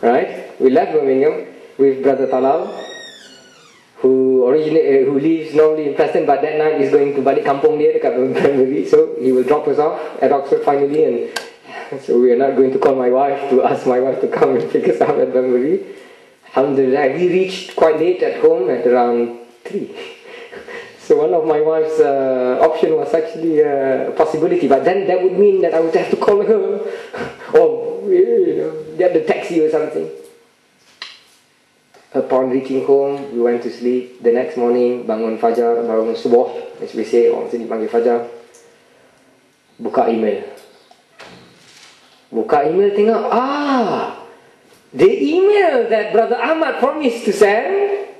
right? We left Birmingham with Brother Talal, who lives normally in Preston, but that night he's going to balik kampung dia dekat Banbury, so he will drop us off at Oxford finally, and so we are not going to call my wife to ask my wife to come and pick us up at Banbury. Alhamdulillah, we reached quite late at home at around 3. So one of my wife's option was actually a possibility, but then that would mean that I would have to call her or get the taxi or something. Upon reaching home, we went to sleep. The next morning, bangun fajar, bangun subuh, as we say, orang sini panggil fajar. Buka email. Tengok, the email that Brother Ahmad promised to send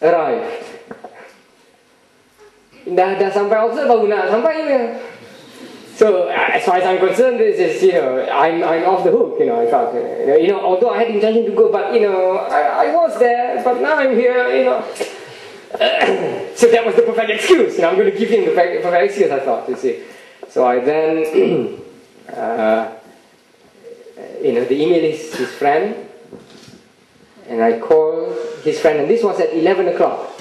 arrived. Dah sampai Oxford baru nak sampai email. So as far as I'm concerned, this is, I'm off the hook, I felt, although I had intention to go, but, I was there, but now I'm here, So that was the perfect excuse, I'm going to give him the perfect excuse, I thought, you see. So I then, the email is his friend, and I called his friend, and this was at 11 o'clock.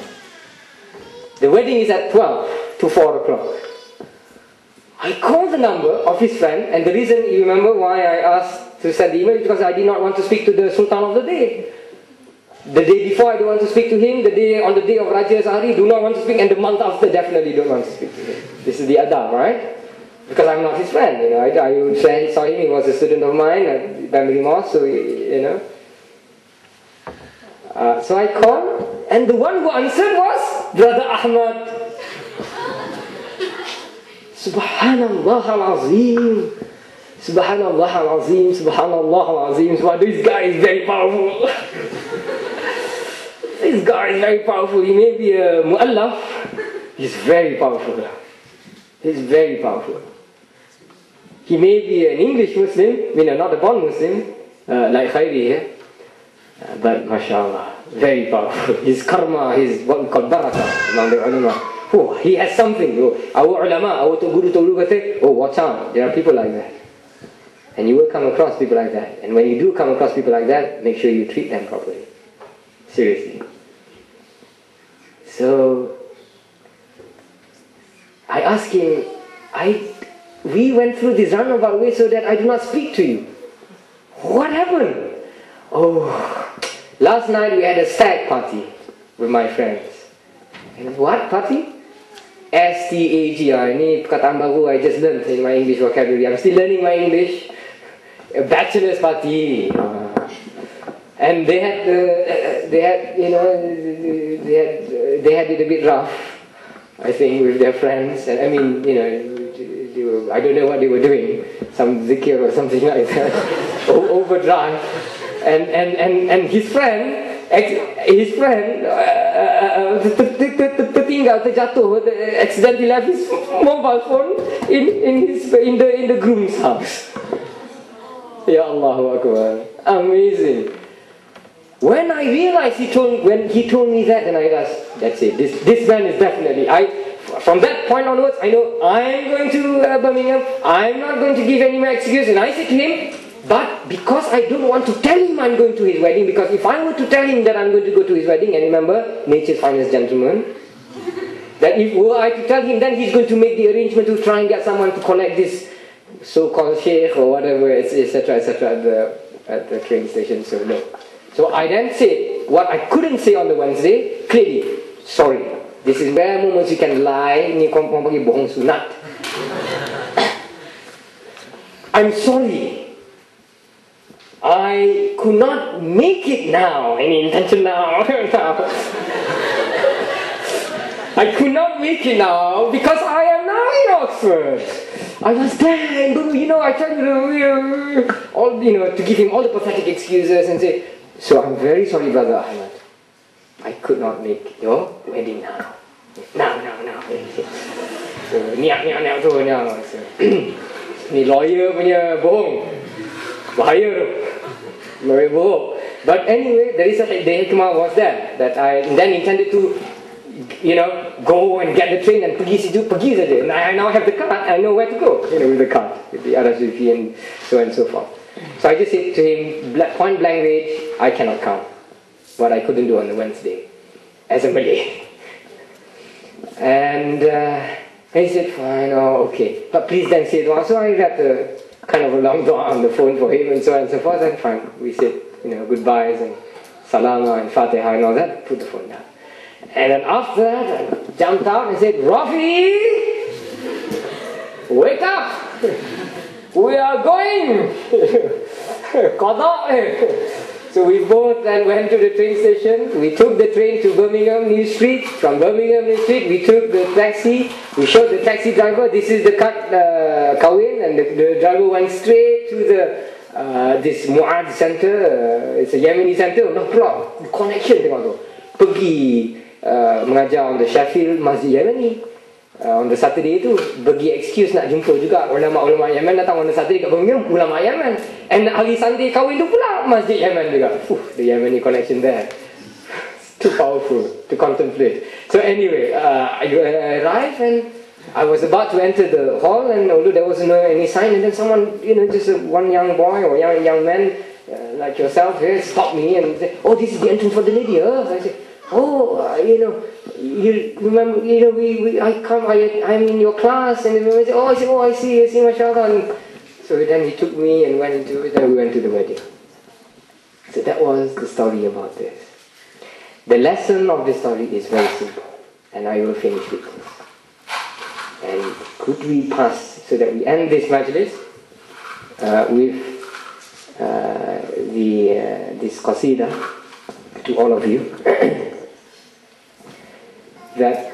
The wedding is at 12 to 4 o'clock. I called the number of his friend, and the reason, you remember why I asked to send the email, because I did not want to speak to the Sultan of the day. The day before, I don't want to speak to him. On the day of Raja Sahari, do not want to speak, and the month after, definitely don't want to speak to him. This is the adab, right? Because I'm not his friend, I saw him, he was a student of mine at Banbury Mosque, so, so I called, and the one who answered was Brother Ahmad. Subhanallah al-Azim. Subhanallah al-Azim. Subhanallah al-Azim. So this guy is very powerful. This guy is very powerful. He may be a mu'allaf. He's very powerful. He's very powerful. He may be an English Muslim, not a born Muslim, like Khairi here. But mashallah, very powerful. His karma, his what we call barakah among the ulama. Oh, he has something. Our ulama, our guru kata, watch out, there are people like that. And you will come across people like that. And when you do come across people like that, make sure you treat them properly. Seriously. So, I asked him, we went through this roundabout way so that I do not speak to you. What happened? Last night we had a stag party with my friends. And what party? STAG. Ini perkataan baru I just learned in my English vocabulary. I'm still learning my English. A bachelor's party. And they had it a bit rough, I think, with their friends. And I mean, I don't know what they were doing. Some zikir or something like that. Overdrive. And his friend terjatuh, accidentally left his mobile phone in the groom's house. Ya Allahu Akbar. Amazing. When I realized when he told me that, then I realized, that's it. This man is definitely. From that point onwards, I know I'm going to Birmingham. I'm not going to give any more excuse. And I said to him, but because I don't want to tell him I'm going to his wedding, because if I were to tell him that I'm going to go to his wedding, and remember, nature's finest gentleman, that if were I to tell him, then he's going to make the arrangement to try and get someone to collect this so-called sheikh or whatever, etc., at the train station. So no. So I then said what I couldn't say on the Wednesday clearly. Sorry, this is where moments you can lie. Ni kau pergi bohong sunat. I'm sorry. I could not make it now. Any intention now? I could not make it now because I am now in Oxford. I was there, and I tried to give him all the pathetic excuses and say, so I'm very sorry, Brother Ahmad. I could not make your wedding now. Now. So, niat tu. Ni lawyer punya bohong. Bahaya tu. Lawyer bohong. But anyway, the hikmah was that I then intended to, go and get the train and pergi saja. And I now have the card, I know where to go, with the card, with the RSVP and so forth. So I just said to him, point blank range, I cannot count. What I couldn't do on the Wednesday, as a Malay. And he said, fine, oh, okay. But please then say dua. So I read a kind of a long dua on the phone for him and so on and so forth. And fine, we said, goodbyes and salama and fatiha and all that. Put the phone down. And then after that, I jumped out and said, Rafi, wake up! We are going! Qada! So we both then went to the train station. We took the train to Birmingham New Street. From Birmingham New Street, we took the taxi. We showed the taxi driver, this is the Kawin, and the driver went straight to this Mu'ad center. It's a Yemeni center. No problem. Connection tengok tu. Pergi mengajar on the Sheffield Masjid Yemeni. On the Saturday tu bagi excuse nak jumpa juga ulama-ulama Yemen datang on the Saturday kat Birmingham, ulama Yemen. And hari Sunday kahwin tu pula Masjid Yemen juga. The Yemeni connection there. It's too powerful to contemplate. So anyway, I arrived and I was about to enter the hall, and although there was no any sign, and then someone, just one young boy or young man like yourself here stopped me and said, "Oh, this is the entrance for the lady." I said, "Oh, you remember, I'm in your class," and everyone said, "Oh, I see, mashallah." And so then he took me and went into it, and we went to the wedding. So that was the story about this. The lesson of the story is very simple, and I will finish with this. And could we pass, so that we end this majlis with this qasida to all of you. That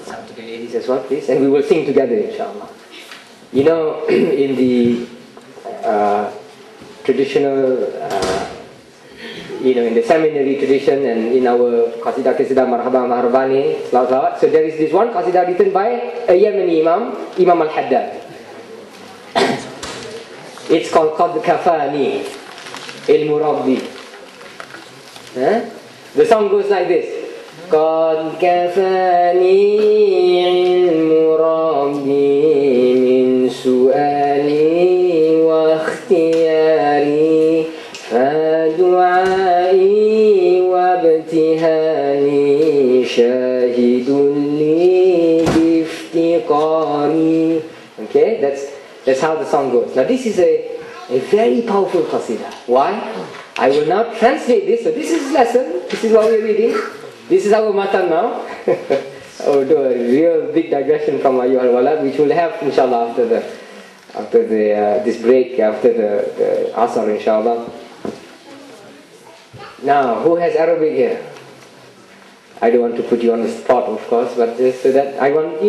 some to the ladies as well, please, and we will sing together, inshallah. In the traditional, in the seminary tradition and in our qasidah marhaba marhabani, salawat. So there is this one qasidah written by a Yemeni Imam al-Haddad. It's called Qad Kafani al-Murabbi. The song goes like this. Qad Kafani al-Murabbi min su'ali wa ikhtiyari fa du'ai wa ibtihali shahidun li biftiqari. Okay, that's how the song goes. Now this is a very powerful qasida. Why? I will now translate this. So this is lesson. This is what we're reading. This is our matan now. I will do a real big digression from Ayyuhal Walad, which we'll have inshallah after this break, after the Asr inshallah. Now, who has Arabic here? I don't want to put you on the spot, of course, but just so that I want,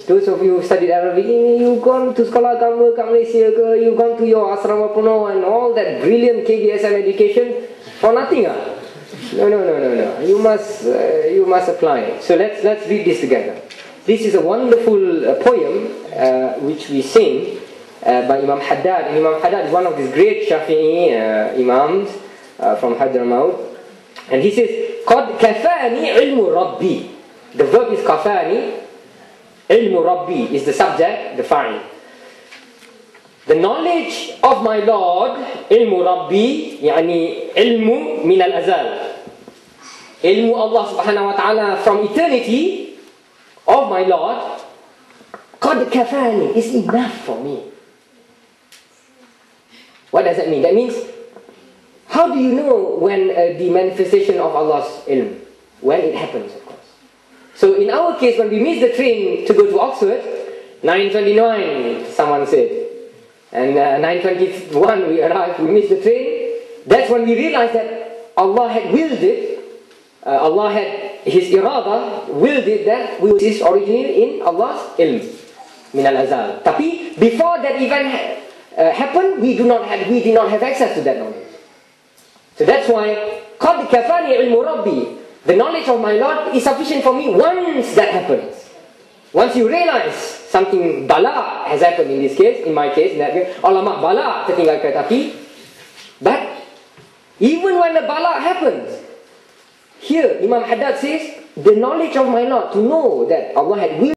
those of you who studied Arabic, you've gone to sekolah agama kat Malaysia ke, you've gone to your asrama penuh and all that brilliant KBSM education for nothing. No. You must apply. So let's read this together. This is a wonderful poem which we sing by Imam Haddad. And Imam Haddad is one of these great Shafi'i imams from Hadramaut. And he says, Qad kafani ilmu rabbi. The verb is kafani. Ilmu rabbi is the subject, the fa'il. The knowledge of my Lord, ilmu rabbi, yani ilmu min al-azal. Ilmu Allah subhanahu wa ta'ala from eternity of my Lord, Qad kafani is enough for me. What does that mean? That means, how do you know when the manifestation of Allah's ilm? When it happens, of course. So in our case, when we miss the train to go to Oxford, 9:29, someone said, and 9:21 we arrived, we missed the train. That's when we realized that Allah had willed it. Allah had His irada willed it that we exist originally in Allah's ilm, min al-azal. Tapi before that event happened, we did not have access to that knowledge. So that's why Qad kafani ilmu rabbi, the knowledge of my Lord is sufficient for me once that happens. Once you realize something bala has happened in this case, in my case, in that case, ulama bala tertinggal kereta api. But even when the bala happens, here Imam Haddad says, the knowledge of my Lord, to know that Allah had willed